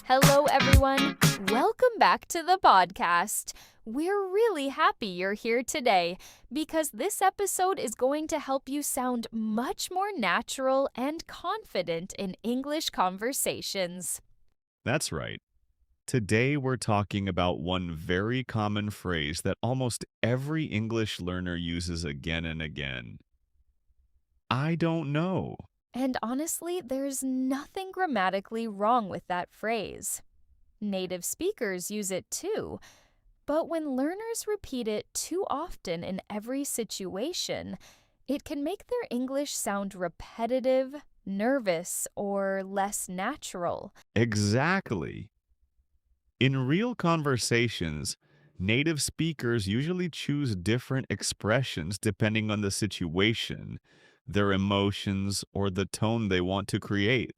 Hello, everyone. Welcome back to the podcast. We're really happy you're here today because this episode is going to help you sound much more natural and confident in English conversations. That's right. Today we're talking about one very common phrase that almost every English learner uses again and again. I don't know. And honestly, there's nothing grammatically wrong with that phrase. Native speakers use it too, but when learners repeat it too often in every situation, it can make their English sound repetitive, nervous, or less natural. Exactly. In real conversations, native speakers usually choose different expressions depending on the situation, their emotions, or the tone they want to create.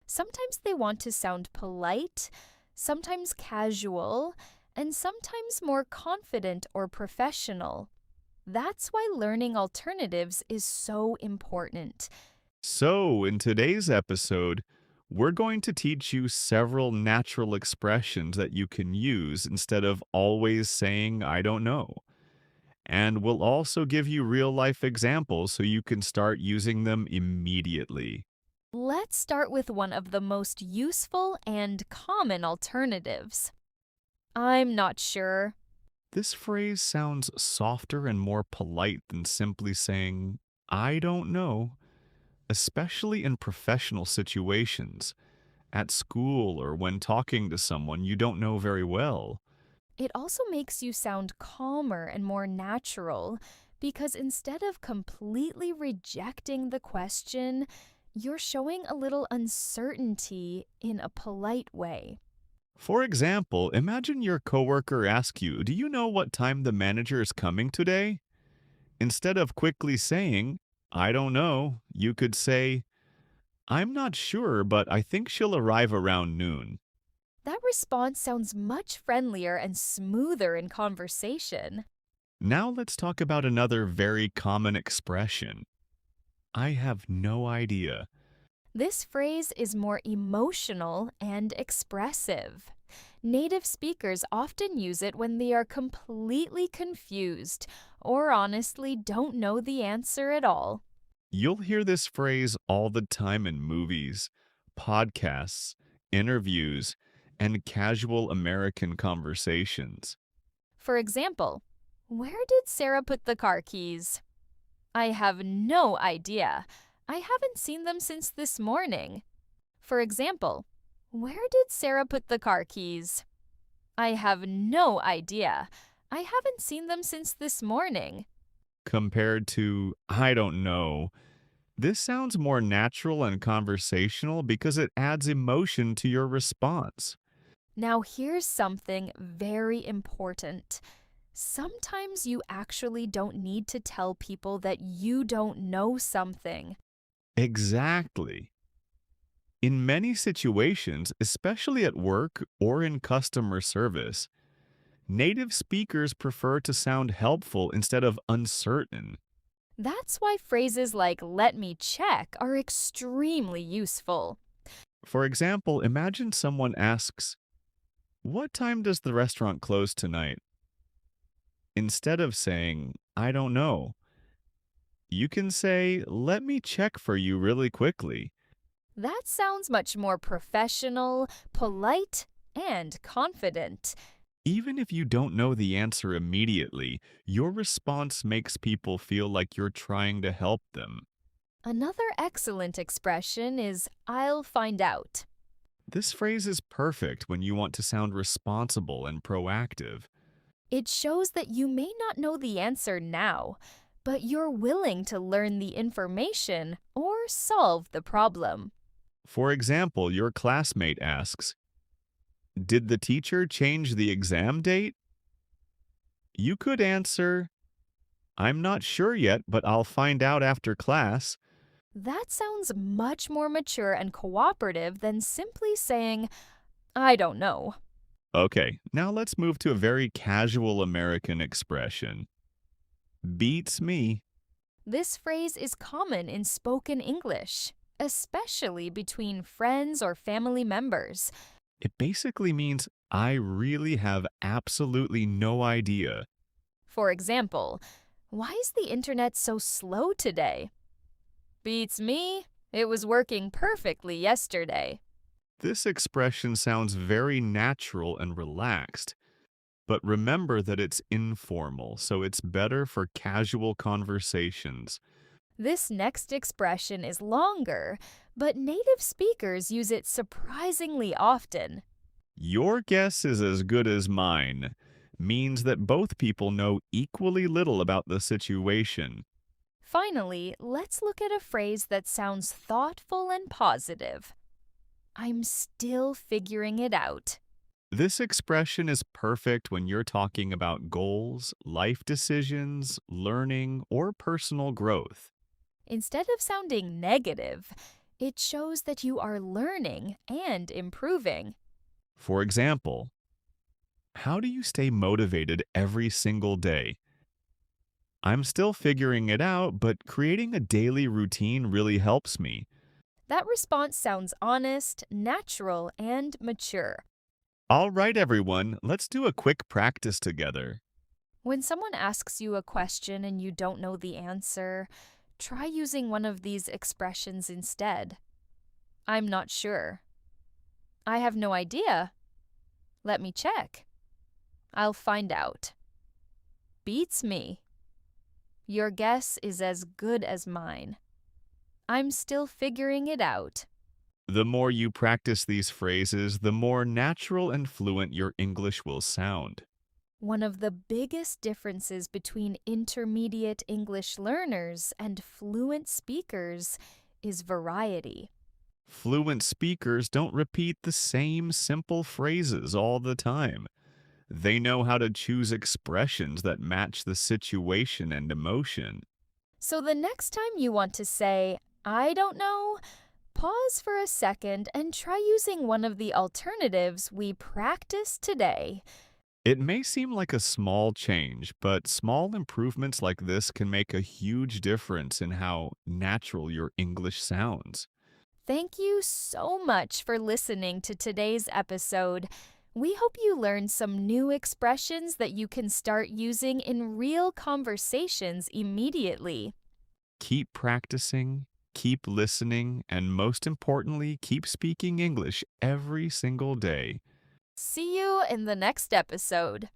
Sometimes they want to sound polite, sometimes casual, and sometimes more confident or professional. That's why learning alternatives is so important. So, in today's episode, we're going to teach you several natural expressions that you can use instead of always saying, I don't know. And we'll also give you real life examples so you can start using them immediately. Let's start with one of the most useful and common alternatives. I'm not sure. This phrase sounds softer and more polite than simply saying, I don't know, especially in professional situations, at school or when talking to someone you don't know very well. It also makes you sound calmer and more natural because instead of completely rejecting the question, you're showing a little uncertainty in a polite way. For example, imagine your coworker asks you, do you know what time the manager is coming today? Instead of quickly saying, I don't know, you could say, I'm not sure, but I think she'll arrive around noon. That response sounds much friendlier and smoother in conversation. Now let's talk about another very common expression. I have no idea. This phrase is more emotional and expressive. Native speakers often use it when they are completely confused or honestly don't know the answer at all. You'll hear this phrase all the time in movies, podcasts, interviews, and casual American conversations. For example, where did Sarah put the car keys? I have no idea. I haven't seen them since this morning. For example, where did Sarah put the car keys? I have no idea. I haven't seen them since this morning. Compared to, I don't know, this sounds more natural and conversational because it adds emotion to your response. Now, here's something very important. Sometimes you actually don't need to tell people that you don't know something. Exactly. In many situations, especially at work or in customer service, native speakers prefer to sound helpful instead of uncertain. That's why phrases like let me check are extremely useful. For example, imagine someone asks, what time does the restaurant close tonight? Instead of saying, I don't know, you can say, let me check for you really quickly. That sounds much more professional, polite, and confident. Even if you don't know the answer immediately, your response makes people feel like you're trying to help them. Another excellent expression is I'll find out. This phrase is perfect when you want to sound responsible and proactive. It shows that you may not know the answer now, but you're willing to learn the information or solve the problem. For example, your classmate asks, did the teacher change the exam date? You could answer, I'm not sure yet, but I'll find out after class. That sounds much more mature and cooperative than simply saying, I don't know. Okay, now let's move to a very casual American expression. Beats me. This phrase is common in spoken English, especially between friends or family members. It basically means I really have absolutely no idea. For example, why is the internet so slow today? Beats me. It was working perfectly yesterday. This expression sounds very natural and relaxed, but remember that it's informal, so it's better for casual conversations. This next expression is longer, but native speakers use it surprisingly often. Your guess is as good as mine means that both people know equally little about the situation. Finally, let's look at a phrase that sounds thoughtful and positive. I'm still figuring it out. This expression is perfect when you're talking about goals, life decisions, learning, or personal growth. Instead of sounding negative, it shows that you are learning and improving. For example, how do you stay motivated every single day? I'm still figuring it out, but creating a daily routine really helps me. That response sounds honest, natural, and mature. All right, everyone, let's do a quick practice together. When someone asks you a question and you don't know the answer, try using one of these expressions instead. I'm not sure. I have no idea. Let me check. I'll find out. Beats me. Your guess is as good as mine. I'm still figuring it out. The more you practice these phrases, the more natural and fluent your English will sound. One of the biggest differences between intermediate English learners and fluent speakers is variety. Fluent speakers don't repeat the same simple phrases all the time. They know how to choose expressions that match the situation and emotion. So the next time you want to say, I don't know, pause for a second and try using one of the alternatives we practiced today. It may seem like a small change, but small improvements like this can make a huge difference in how natural your English sounds. Thank you so much for listening to today's episode. We hope you learned some new expressions that you can start using in real conversations immediately. Keep practicing, keep listening, and most importantly, keep speaking English every single day. See you in the next episode.